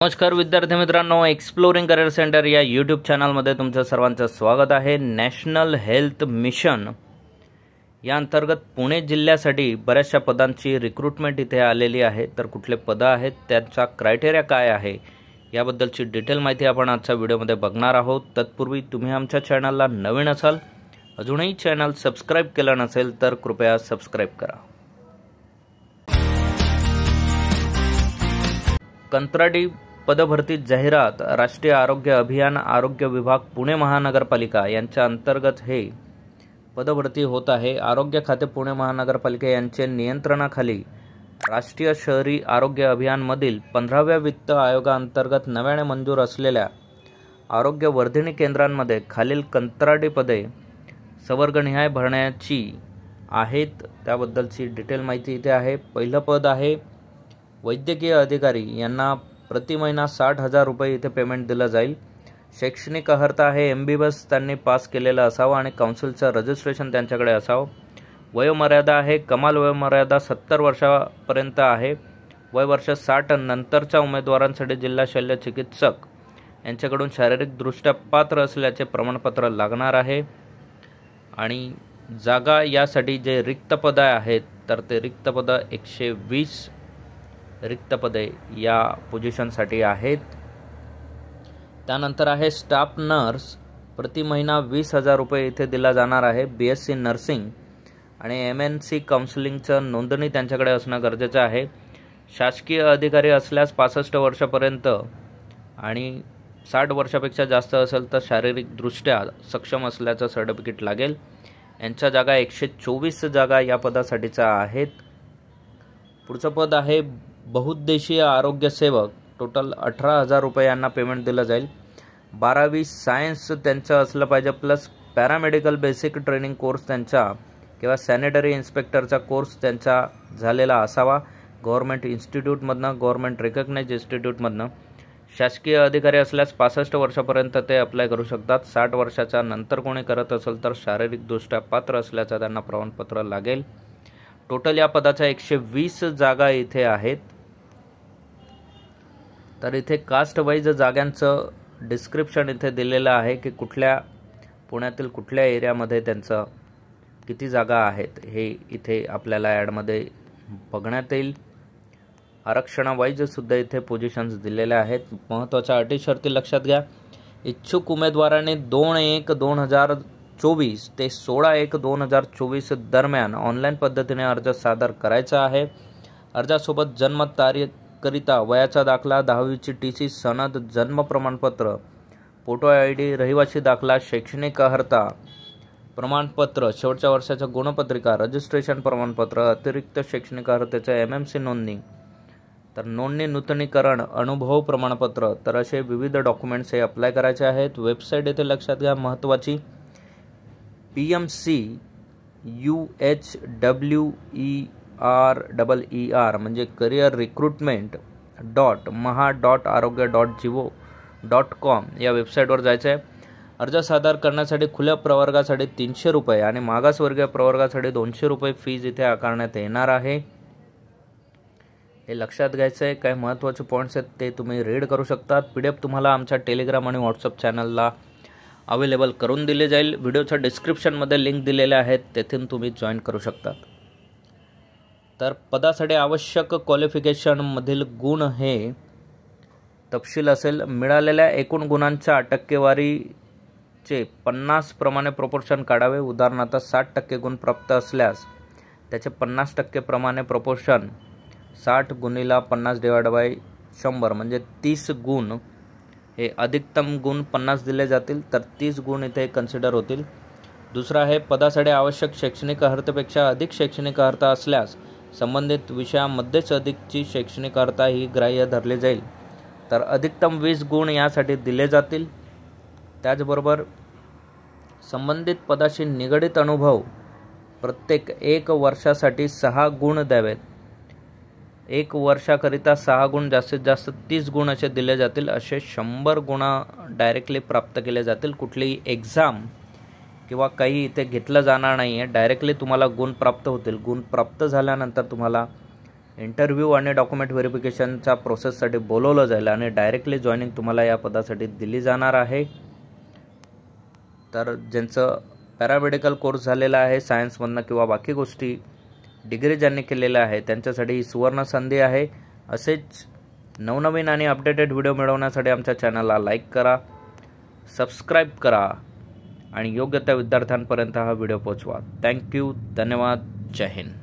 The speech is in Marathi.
नमस्कार विद्यार्थी मित्रांनो, एक्सप्लोरिंग करिअर सेंटर या यूट्यूब चॅनलमध्ये तुमचं सर्वांचं स्वागत आहे। नॅशनल हेल्थ मिशन या अंतर्गत पुणे जिल्ह्यासाठी बऱ्याचशा पदांची रिक्रुटमेंट इथे आलेली आहे। तर कुठले पद आहेत, त्यांचा क्रायटेरिया काय आहे, याबद्दलची डिटेल माहिती आपण आजच्या व्हिडिओमध्ये बघणार आहोत। तत्पूर्वी तुम्ही आमच्या चॅनलला नवीन असाल, अजूनही चॅनल सबस्क्राइब केलं नसेल तर कृपया सबस्क्राइब करा। कंत्राटी पदभरती जाहिरात राष्ट्रीय आरोग्य अभियान आरोग्य विभाग पुणे महानगरपालिका यांच्या अंतर्गत हे पदभरती होत आहे। आरोग्य खाते पुणे महानगरपालिका यांचे नियंत्रणाखाली राष्ट्रीय शहरी आरोग्य अभियानमधील 15व्या वित्त आयोगाअंतर्गत नव्याने मंजूर असलेल्या आरोग्य वर्धिनी केंद्रांमध्ये खालील कंत्राटी पदे संवर्गनिहाय भरण्याची आहेत, त्याबद्दलची डिटेल माहिती इथे आहे। पहिलं पद आहे वैद्यकीय अधिकारी, यांना प्रति महिना 60,000 रुपये इथे पेमेंट दिलं जाईल। शैक्षणिक अर्हता आहे MBBS त्यांनी पास केलेलं असावं आणि काउन्सिलचं रजिस्ट्रेशन त्यांच्याकडे असावं। वयोमर्यादा आहे, कमाल वयोमर्यादा 70 वर्षापर्यंत आहे। वयवर्ष 60 नंतरच्या उमेदवारांसाठी जिल्हा शल्य चिकित्सक यांच्याकडून शारीरिकदृष्ट्या पात्र असल्याचे प्रमाणपत्र लागणार आहे। आणि जागा यासाठी जे रिक्त पद आहेत, तर ते रिक्त पद 120 रिक्त पदे या पोझिशनसाठी आहेत। त्यानंतर आहे स्टाफ नर्स, प्रति महिना 20,000 रुपये इथे दिला जाणार आहे। BSc नर्सिंग आणि MNC काउन्सिलिंगचं नोंदणी त्यांच्याकडे असणं गरजेचं आहे। शासकीय अधिकारी असल्यास 65 वर्षापर्यंत आणि 60 वर्षापेक्षा जास्त असेल तर शारीरिकदृष्ट्या सक्षम असल्याचं सर्टिफिकेट लागेल। यांच्या जागा 124 जागा या पदासाठीच्या आहेत। पुढचं पद आहे बहुउद्देशीय आरोग्य सेवक, टोटल 18,000 रुपये यांना पेमेंट दिलं जाईल। 12वी सायन्स त्यांचं असलं पाहिजे, plus paramedical basic training course त्यांचा किंवा सॅनिटरी इन्स्पेक्टरचा कोर्स त्यांचा झालेला असावा। गव्हर्नमेंट इन्स्टिट्यूटमधनं, गव्हर्नमेंट रिकग्नाइज इन्स्टिट्यूटमधनं। शासकीय अधिकारी असल्यास 65 वर्षापर्यंत ते अप्लाय करू शकतात। 60 वर्षाच्या नंतर कोणी करत असेल तर शारीरिकदृष्ट्या पात्र असल्याचं त्यांना प्रमाणपत्र लागेल। टोटल या पदाच्या 120 जागा इथे आहेत। तर इथे कास्ट वाईज जागांचं डिस्क्रिप्शन इथे दिलेलं आहे की कुठल्या पुण्यातील कुठल्या एरियामध्ये त्यांचं किती जागा आहेत हे इथे आपल्याला ॲडमध्ये बघण्यात येईल। आरक्षणावाईज सुद्धा इथे पोझिशन्स दिलेल्या आहेत। महत्त्वाच्या अटी शर्ती लक्षात घ्या। इच्छुक उमेदवारांनी 2/1/2024 ते 16/1/2024 दरम्यान ऑनलाईन पद्धतीने अर्ज सादर करायचा आहे। अर्जासोबत जन्मतारीखकरिता वयाचा दाखला, 10वीची TC सनद, जन्म प्रमाणपत्र, फोटो ID, रहिवासी दाखला, शैक्षणिक अर्हता प्रमाणपत्र, शेवटच्या वर्षाच्या गुणपत्रिका, रजिस्ट्रेशन प्रमाणपत्र, अतिरिक्त शैक्षणिक अर्हतेचे MMC नोंदणी, तर नोंदणी नूतनीकरण, अनुभव प्रमाणपत्र, तर असे विविध डॉक्युमेंट्स हे अप्लाय करायचे आहेत। वेबसाईट इथे लक्षात घ्या महत्त्वाची, PMCUHWERER म्हणजे करिअर रिक्रुटमेंट .maha.arogya.gov.com या वेबसाईटवर जायचं आहे। अर्ज सादर करण्यासाठी खुल्या प्रवर्गासाठी 300 रुपये आणि मागासवर्गीय प्रवर्गासाठी 200 रुपये फीज इथे आकारण्यात येणार आहे। हे लक्षात घ्यायचं आहे। काही महत्त्वाचे पॉईंट्स आहेत ते तुम्ही रीड करू शकतात। PDF तुम्हाला आमच्या टेलिग्राम आणि व्हॉट्सअप चॅनलला अवेलेबल करून दिले जाईल। व्हिडिओच्या डिस्क्रिप्शनमध्ये लिंक दिलेल्या आहेत, तेथून तुम्ही जॉईन करू शकतात। तर पदासाठी आवश्यक क्वालिफिकेशनमधील गुण हे तपशील असेल। मिळालेल्या एकूण गुणांच्या टक्केवारीचे 50 प्रमाणे प्रोपोर्शन काढावे। उदाहरणार्थ 60% गुण प्राप्त असल्यास त्याचे 50% प्रमाणे प्रोपोर्शन 60 गुणिला 50 / 100 म्हणजे 30 गुण हे अधिकतम गुण 50 दिले जातील, तर 30 गुण इथे कन्सिडर होतील। दुसरा आहे पदासाठी आवश्यक शैक्षणिक अर्हतेपेक्षा अधिक शैक्षणिक अर्हता असल्यास संबंधित विषयामध्येच अधिकची शैक्षणिक अर्हता ही ग्राह्य धरली जाईल, तर अधिकतम 20 गुण यासाठी दिले जातील। त्याचबरोबर संबंधित पदाशी निगडित अनुभव प्रत्येक 1 वर्षासाठी 6 गुण द्यावेत। 1 वर्षाकरिता 6 गुण, जास्तीत जास्त 30 गुण असे दिले जातील। असे 100 गुण डायरेक्टली प्राप्त केले जातील। कुठलीही एक्झाम किंवा काही इथे घेतलं जाणार नाही आहे, डायरेक्टली तुम्हाला गुण प्राप्त होतील। गुण प्राप्त झाल्यानंतर तुम्हाला इंटरव्ह्यू आणि डॉक्युमेंट व्हेरिफिकेशनच्या प्रोसेससाठी बोलवलं जाईल आणि डायरेक्टली जॉईनिंग तुम्हाला या पदासाठी दिली जाणार आहे। तर ज्यांचं पॅरामेडिकल कोर्स झालेला आहे सायन्समधनं किंवा बाकी गोष्टी डिग्री ज्यांनी केलेल्या आहे त्यांच्यासाठी ही सुवर्ण संधी आहे। असेच नवनवीन आणि अपडेटेड व्हिडिओ मिळवण्यासाठी आमच्या चॅनलला लाईक करा, सबस्क्राईब करा आणि योग्य त्या विद्यार्थ्यांपर्यंत हा व्हिडिओ पोहोचवा। थँक्यू, धन्यवाद, जय हिंद।